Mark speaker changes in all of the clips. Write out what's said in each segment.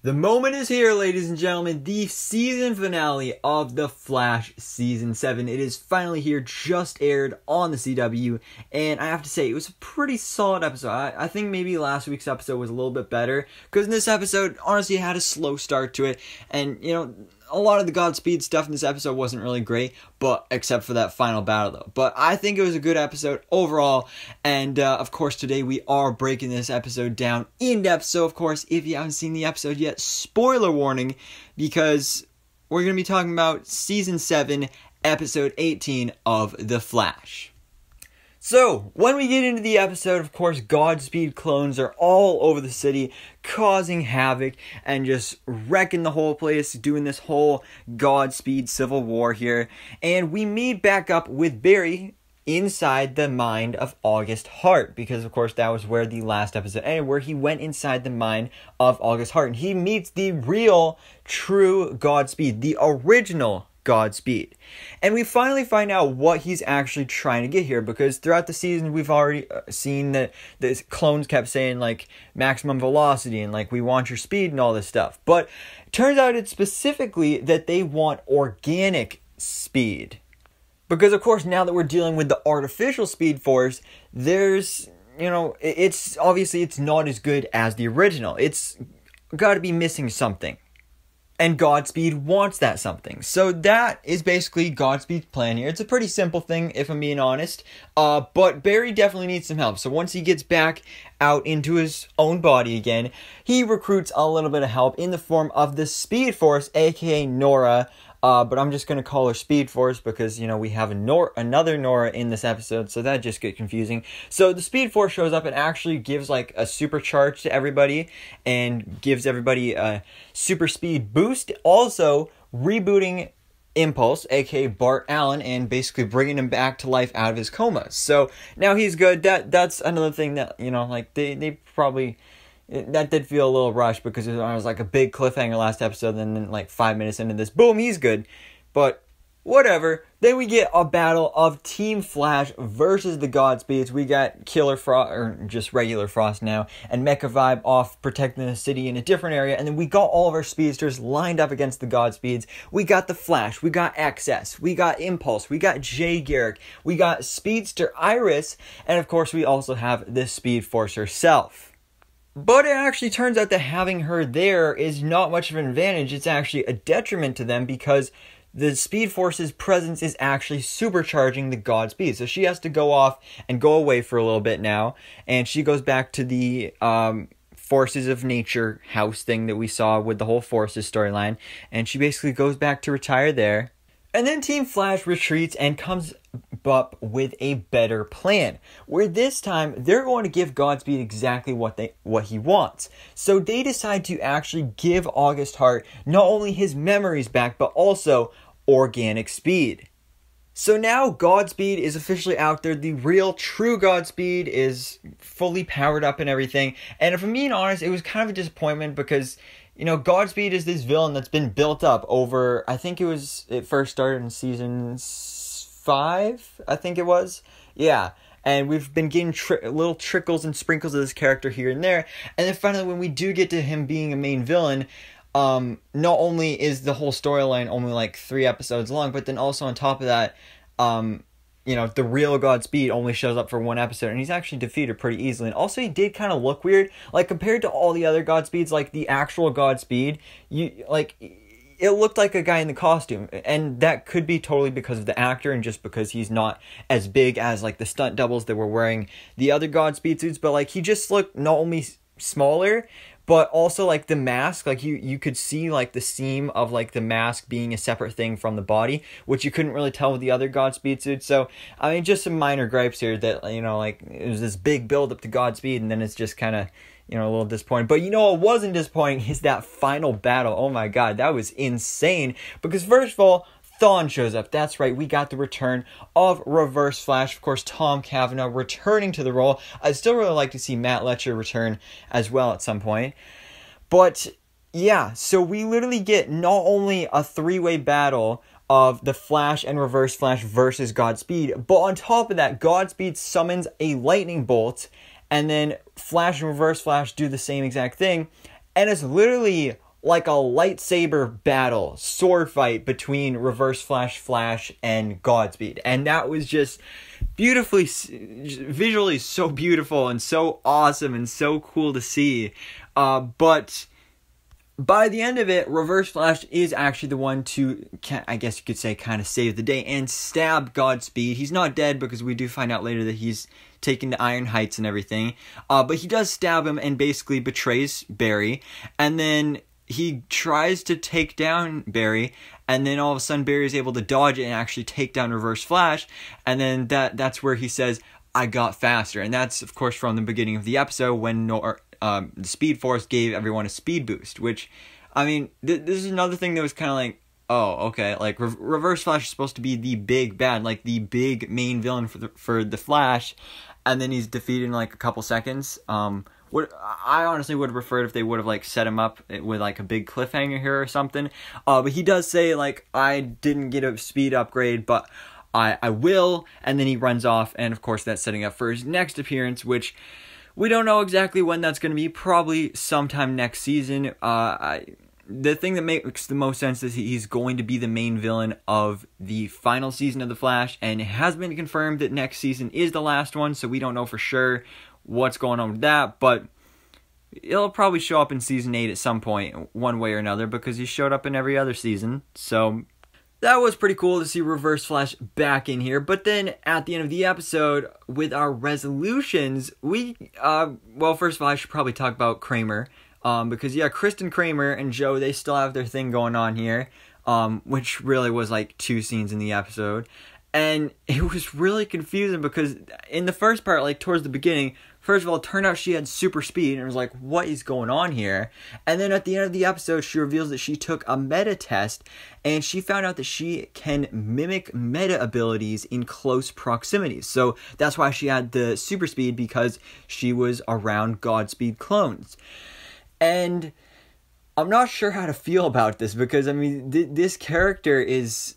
Speaker 1: The moment is here, ladies and gentlemen, the season finale of The Flash Season 7. It is finally here, just aired on the CW, and I have to say, it was a pretty solid episode. I think maybe last week's episode was a little bit better, because in this episode, honestly, it had a slow start to it, and, a lot of the Godspeed stuff in this episode wasn't really great, but except for that final battle, though. But I think it was a good episode overall, and of course, today we are breaking this episode down in depth. So, of course, if you haven't seen the episode yet, spoiler warning, because we're going to be talking about Season 7, Episode 18 of The Flash. So, when we get into the episode, of course, Godspeed clones are all over the city, causing havoc and just wrecking the whole place, doing this whole Godspeed civil war here. And we meet back up with Barry inside the mind of August Hart, because, of course, that was where the last episode ended, where he went inside the mind of August Hart. And he meets the real, true Godspeed, the original Godspeed. And we finally find out what he's actually trying to get here, because throughout the season we've already seen that the clones kept saying like maximum velocity and like we want your speed and all this stuff. But it turns out it's specifically that they want organic speed. Because of course now that we're dealing with the artificial speed force, there's, it's obviously it's not as good as the original. It's got to be missing something. And Godspeed wants that something. So that is basically Godspeed's plan here. It's a pretty simple thing, if I'm being honest. But Barry definitely needs some help. So once he gets back out into his own body again, he recruits a little bit of help in the form of the Speed Force, aka Nora. But I'm just going to call her Speed Force because, we have another Nora in this episode, so that just gets confusing. So the Speed Force shows up and actually gives like a supercharge to everybody and gives everybody a super speed boost. Also rebooting Impulse, aka Bart Allen, and basically bringing him back to life out of his coma. So now he's good. That's another thing that, they probably... That did feel a little rushed because it was like a big cliffhanger last episode, and then like 5 minutes into this, boom, he's good. But whatever. Then we get a battle of Team Flash versus the Godspeeds. We got Killer Frost, or just regular Frost now, and Mecha Vibe off protecting the city in a different area. And then we got all of our speedsters lined up against the Godspeeds. We got the Flash, we got XS, we got Impulse, we got Jay Garrick, we got Speedster Iris, and of course we also have the Speed Force herself. But it actually turns out that having her there is not much of an advantage. It's actually a detriment to them because the Speed Force's presence is actually supercharging the Godspeed. So she has to go off and go away for a little bit now. And she goes back to the Forces of Nature house thing that we saw with the whole Forces storyline. And she basically goes back to retire there. And then Team Flash retreats and comes up with a better plan, where this time they're going to give Godspeed exactly what he wants. So they decide to actually give August Hart not only his memories back, but also organic speed. So now Godspeed is officially out there. The real true Godspeed is fully powered up and everything. And if I'm being honest, it was kind of a disappointment because Godspeed is this villain that's been built up over, I think it first started in season 5, I think it was. Yeah. And we've been getting little trickles and sprinkles of this character here and there. And then finally, when we do get to him being a main villain, not only is the whole storyline only like 3 episodes long, but then also on top of that, the real Godspeed only shows up for 1 episode, and he's actually defeated pretty easily. And also, he did kind of look weird, like compared to all the other Godspeeds, like the actual Godspeed, it looked like a guy in the costume, and that could be totally because of the actor and just because he's not as big as like the stunt doubles that were wearing the other Godspeed suits, but like he just looked not only smaller, but also like the mask, like you could see like the seam of like the mask being a separate thing from the body, which you couldn't really tell with the other Godspeed suits. So I mean, just some minor gripes here that like it was this big build up to Godspeed, and then it's just kind of a little disappointing. But what wasn't disappointing is that final battle. Oh my god, that was insane. Because first of all, Thawne shows up. That's right, we got the return of Reverse Flash. Of course, Tom Cavanaugh returning to the role. I'd still really like to see Matt Letcher return as well at some point. But yeah, so we literally get not only a 3-way battle of the Flash and Reverse Flash versus Godspeed, but on top of that, Godspeed summons a lightning bolt, and then Flash and Reverse Flash do the same exact thing, and it's literally like a lightsaber battle, sword fight between Reverse Flash and Godspeed. And that was just beautifully, visually so beautiful and so awesome and so cool to see. But by the end of it, Reverse Flash is actually the one to, I guess you could say, kind of save the day and stab Godspeed. He's not dead because we do find out later that he's taken to Iron Heights and everything. But he does stab him and basically betrays Barry. And then he tries to take down Barry, and then all of a sudden Barry is able to dodge it and actually take down Reverse Flash, and then that's where he says, "I got faster," and that's of course from the beginning of the episode when the Speed Force gave everyone a speed boost, which, I mean, this is another thing that was kind of like, oh, okay, like Reverse Flash is supposed to be the big bad, like the big main villain for the Flash, and then he's defeated in like a couple seconds. I honestly would have preferred if they would have like set him up with like a big cliffhanger here or something. But he does say like, I didn't get a speed upgrade, but I will. And then he runs off, and of course that's setting up for his next appearance, which we don't know exactly when that's going to be. Probably sometime next season. The thing that makes the most sense is he's going to be the main villain of the final season of The Flash, and it has been confirmed that next season is the last one, so we don't know for sure what's going on with that, but it'll probably show up in season 8 at some point, one way or another, because he showed up in every other season. So that was pretty cool to see Reverse Flash back in here. But then at the end of the episode, with our resolutions, we well, first of all, I should probably talk about Kramer, because yeah, Kristen Kramer and Joe, they still have their thing going on here, which really was like 2 scenes in the episode. And it was really confusing because in the first part, like towards the beginning, first of all, it turned out she had super speed, and it was like, what is going on here? And then at the end of the episode, she reveals that she took a meta test, and she found out that she can mimic meta abilities in close proximities. So that's why she had the super speed, because she was around Godspeed clones. And I'm not sure how to feel about this, because, I mean, this character is,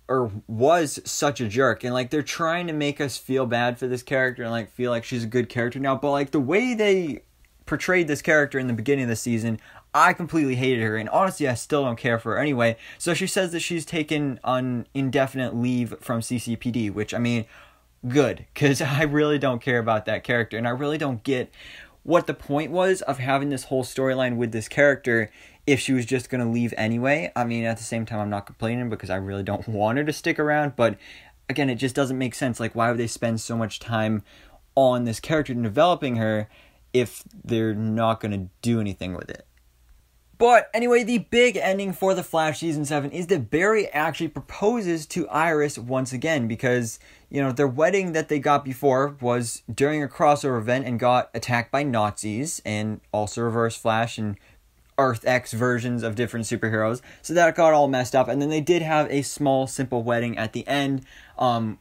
Speaker 1: or was, such a jerk, and like they're trying to make us feel bad for this character and like feel like she's a good character now, but like the way they portrayed this character in the beginning of the season, I completely hated her, and honestly I still don't care for her anyway. So she says that she's taken on indefinite leave from CCPD, which, I mean, good, because I really don't care about that character, and I really don't get what the point was of having this whole storyline with this character if she was just going to leave anyway. I mean, at the same time, I'm not complaining because I really don't want her to stick around. But again, it just doesn't make sense. Like, why would they spend so much time on this character and developing her if they're not going to do anything with it? But anyway, the big ending for The Flash Season 7 is that Barry actually proposes to Iris once again, because, you know, their wedding that they got before was during a crossover event and got attacked by Nazis, and also Reverse Flash and Earth X versions of different superheroes. So that got all messed up. And then they did have a small, simple wedding at the end,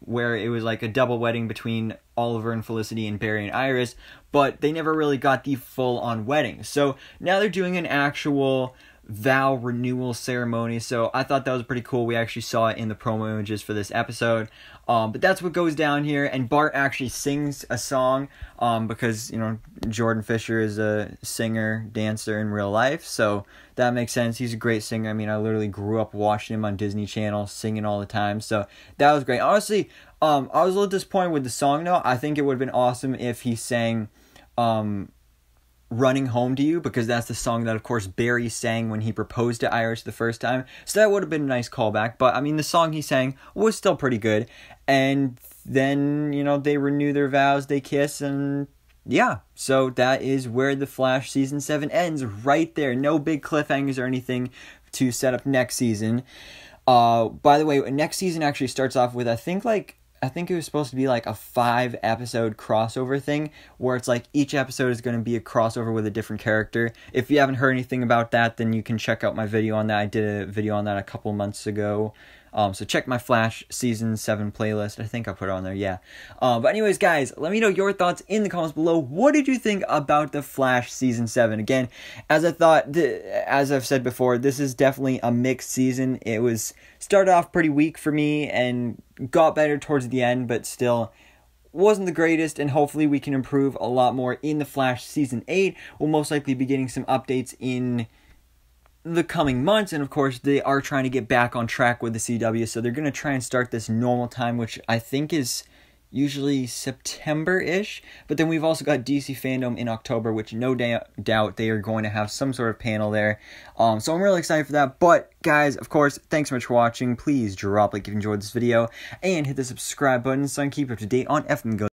Speaker 1: where it was like a double wedding between Oliver and Felicity and Barry and Iris, but they never really got the full-on wedding. So now they're doing an actual vow renewal ceremony. So I thought that was pretty cool. We actually saw it in the promo images for this episode. But that's what goes down here, and Bart actually sings a song, because, you know, Jordan Fisher is a singer, dancer in real life, so that makes sense. He's a great singer. I mean, I literally grew up watching him on Disney Channel, singing all the time, so that was great. Honestly, I was a little disappointed with the song, though. I think it would have been awesome if he sang, Running Home to You, because that's the song that, of course, Barry sang when he proposed to Iris the first time. So that would have been a nice callback. But, I mean, the song he sang was still pretty good. And then, you know, they renew their vows, they kiss, and yeah. So that is where The Flash Season 7 ends, right there. No big cliffhangers or anything to set up next season. By the way, next season actually starts off with, I think it was supposed to be like a 5-episode crossover thing, where it's like each episode is going to be a crossover with a different character. If you haven't heard anything about that, then you can check out my video on that. I did a video on that a couple months ago. So check my Flash Season 7 playlist. I think I put it on there, yeah. But anyways, guys, let me know your thoughts in the comments below. What did you think about The Flash Season 7? Again, as I've said before, this is definitely a mixed season. It started off pretty weak for me and got better towards the end, but still wasn't the greatest, and hopefully we can improve a lot more in The Flash Season 8. We'll most likely be getting some updates in the coming months, and of course they are trying to get back on track with the CW, so they're going to try and start this normal time, which I think is usually September-ish, but then we've also got DC Fandom in October, which no doubt they are going to have some sort of panel there, so I'm really excited for that. But guys, of course, thanks so much for watching. Please drop a like if you enjoyed this video, and hit the subscribe button so I can keep up to date on FM Go.